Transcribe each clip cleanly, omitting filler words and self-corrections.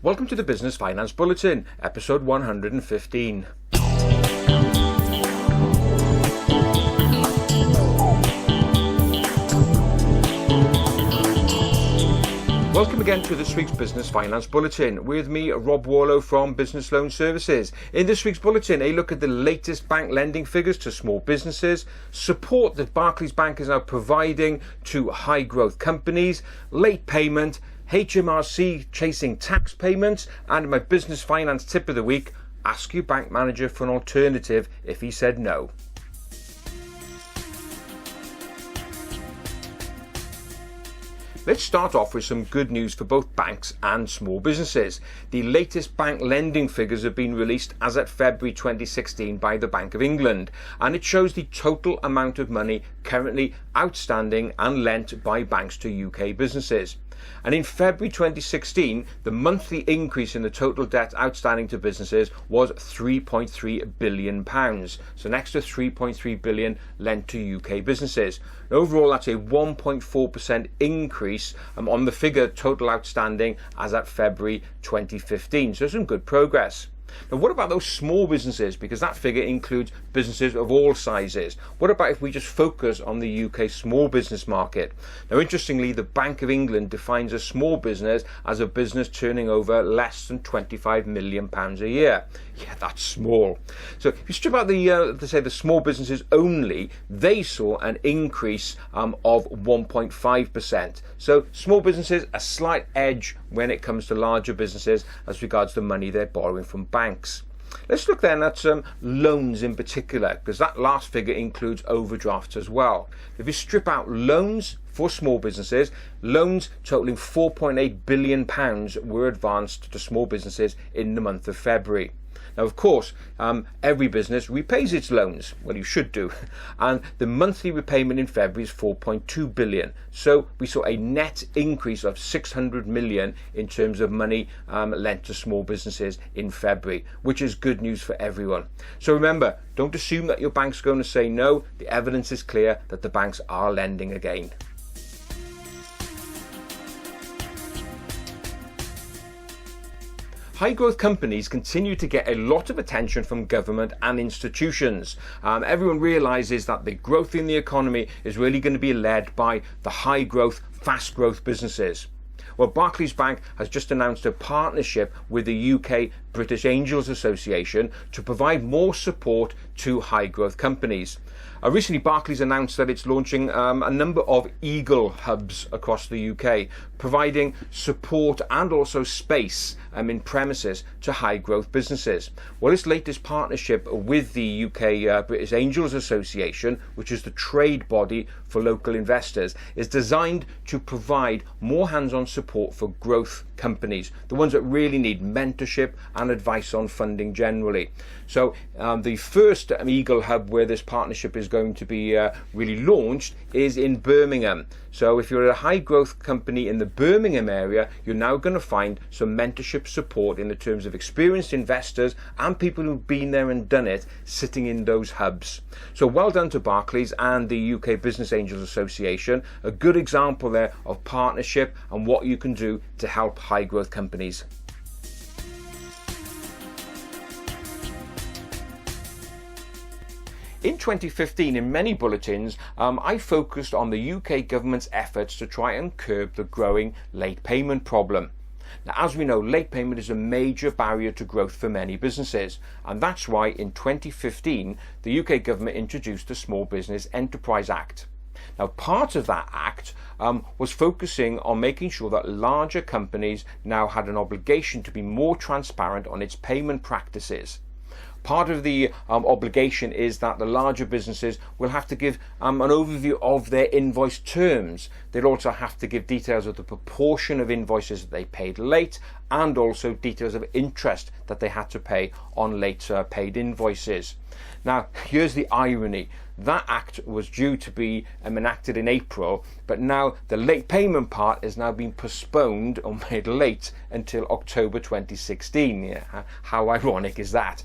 Welcome to the Business Finance Bulletin, episode 115. Welcome again to this week's Business Finance Bulletin. With me, Rob Warlow from Business Loan Services. In this week's bulletin, a look at the latest bank lending figures to small businesses, support that Barclays Bank is now providing to high growth companies, late payment, HMRC chasing tax payments, and my business finance tip of the week: ask your bank manager for an alternative if he said no. Let's start off with some good news for both banks and small businesses. The latest bank lending figures have been released as at February 2016 by the Bank of England, and it shows the total amount of money currently outstanding and lent by banks to UK businesses. And in February 2016, the monthly increase in the total debt outstanding to businesses was £3.3 billion. So an extra £3.3 billion lent to UK businesses. Overall, that's a 1.4% increase on the figure total outstanding as at February 2015. So some good progress. Now, what about those small businesses? Because that figure includes businesses of all sizes. What about if we just focus on the UK small business market? Now, interestingly, the Bank of England defines a small business as a business turning over less than £25 million a year. Yeah, that's small. So if you strip out the small businesses only, they saw an increase of 1.5%. So small businesses, a slight edge when it comes to larger businesses as regards the money they're borrowing from banks. Let's look then at loans in particular, because that last figure includes overdrafts as well. If you strip out loans for small businesses, loans totaling £4.8 billion were advanced to small businesses in the month of February. Now, of course, every business repays its loans. Well, you should do. And the monthly repayment in February is £4.2 billion. So we saw a net increase of £600 million in terms of money lent to small businesses in February, which is good news for everyone. So remember, don't assume that your bank's going to say no. The evidence is clear that the banks are lending again. High growth companies continue to get a lot of attention from government and institutions. Everyone realizes that the growth in the economy is really going to be led by the high growth, fast growth businesses. Well, Barclays Bank has just announced a partnership with the UK British Angels Association to provide more support to high growth companies. Recently, Barclays announced that it's launching a number of Eagle hubs across the UK, providing support and also space in premises to high growth businesses. Well, its latest partnership with the UK British Angels Association, which is the trade body for local investors, is designed to provide more hands-on support for growth companies, the ones that really need mentorship and advice on funding generally. So the first Eagle hub where this partnership is going to be really launched is in Birmingham. So if you're a high growth company in the Birmingham area, you're now going to find some mentorship support in the terms of experienced investors and people who've been there and done it sitting in those hubs. So well done to Barclays and the UK Business Angels Association. A good example there of partnership and what you can do to help high growth companies. In 2015, in many bulletins, I focused on the UK government's efforts to try and curb the growing late payment problem. Now, as we know, late payment is a major barrier to growth for many businesses, and that's why in 2015, the UK government introduced the Small Business Enterprise Act. Now, part of that act was focusing on making sure that larger companies now had an obligation to be more transparent on its payment practices. Part of the obligation is that the larger businesses will have to give an overview of their invoice terms. They'll also have to give details of the proportion of invoices that they paid late, and also details of interest that they had to pay on late paid invoices. Now, here's the irony. That act was due to be enacted in April, but now the late payment part has now been postponed or made late until October 2016. Yeah, how ironic is that?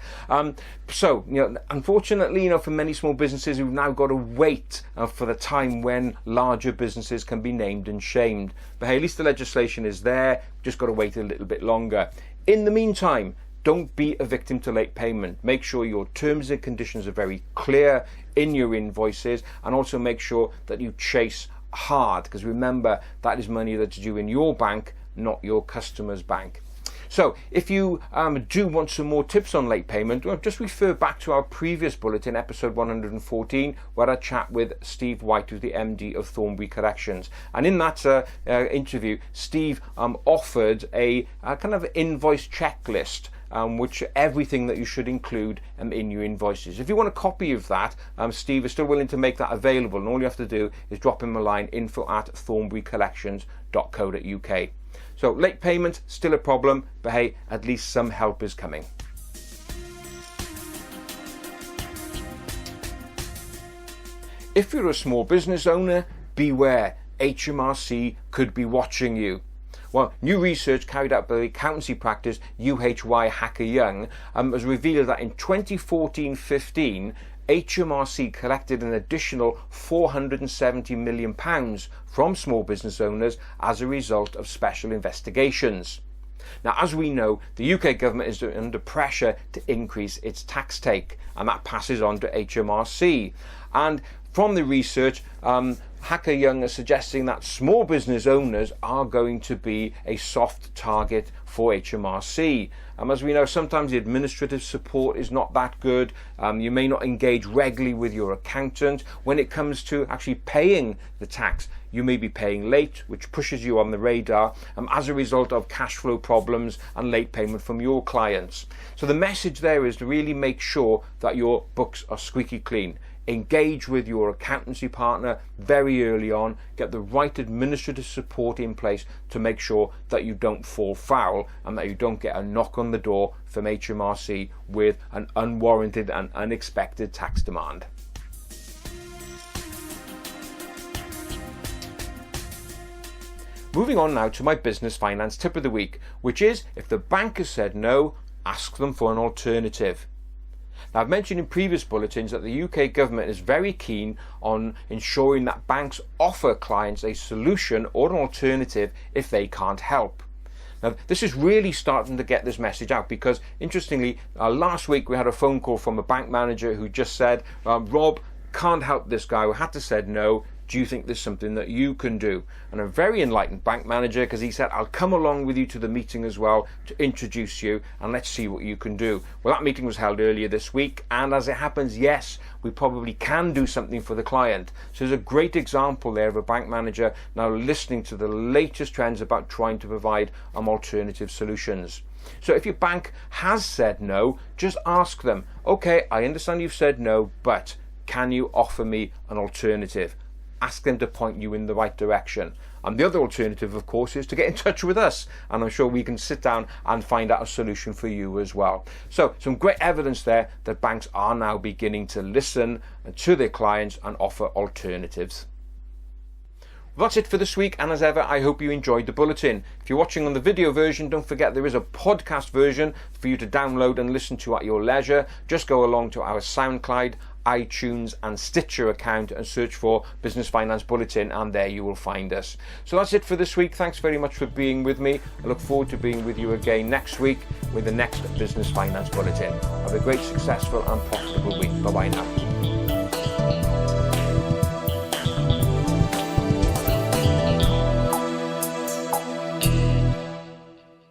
So, unfortunately, for many small businesses, we've now got to wait for the time when larger businesses can be named and shamed. But hey, at least the legislation is there. Just got to wait a little bit longer. In the meantime, don't be a victim to late payment. Make sure your terms and conditions are very clear in your invoices, and also make sure that you chase hard, because remember, that is money that's due in your bank, not your customer's bank. So if you do want some more tips on late payment, just refer back to our previous bulletin, episode 114, where I chat with Steve White, who's the MD of Thornbury Collections. And in that interview, Steve offered a kind of invoice checklist, which everything that you should include in your invoices. If you want a copy of that, Steve is still willing to make that available, and all you have to do is drop him a line, info@thornburycollections.co.uk. So late payment, still a problem, but hey, at least some help is coming. If you're a small business owner, beware, HMRC could be watching you. Well, new research carried out by the accountancy practice UHY Hacker Young has revealed that in 2014-15, HMRC collected an additional £470 million from small business owners as a result of special investigations. Now, as we know, the UK government is under pressure to increase its tax take, and that passes on to HMRC. And from the research, Hacker Young is suggesting that small business owners are going to be a soft target for HMRC. As we know, sometimes the administrative support is not that good. You may not engage regularly with your accountant. When it comes to actually paying the tax, you may be paying late, which pushes you on the radar as a result of cash flow problems and late payment from your clients. So the message there is to really make sure that your books are squeaky clean. Engage with your accountancy partner very early on, get the right administrative support in place to make sure that you don't fall foul and that you don't get a knock on the door from HMRC with an unwarranted and unexpected tax demand. Moving on now to my business finance tip of the week, which is, if the bank has said no, ask them for an alternative. Now, I've mentioned in previous bulletins that the UK government is very keen on ensuring that banks offer clients a solution or an alternative if they can't help. Now, this is really starting to get this message out because, interestingly, last week we had a phone call from a bank manager who just said, Rob, can't help this guy who had to said no. Do you think there's something that you can do? And a very enlightened bank manager, because he said, I'll come along with you to the meeting as well to introduce you and let's see what you can do. Well, that meeting was held earlier this week, and as it happens, yes, we probably can do something for the client. So there's a great example there of a bank manager now listening to the latest trends about trying to provide alternative solutions. So if your bank has said no, just ask them, okay, I understand you've said no, but can you offer me an alternative? Ask them to point you in the right direction. And the other alternative, of course, is to get in touch with us. And I'm sure we can sit down and find out a solution for you as well. So some great evidence there that banks are now beginning to listen to their clients and offer alternatives. Well, that's it for this week, and as ever, I hope you enjoyed the bulletin. If you're watching on the video version, don't forget there is a podcast version for you to download and listen to at your leisure. Just go along to our SoundCloud, iTunes and Stitcher account and search for Business Finance Bulletin, and there you will find us. So that's it for this week. Thanks very much for being with me. I look forward to being with you again next week with the next Business Finance Bulletin. Have a great, successful and profitable week. Bye-bye now.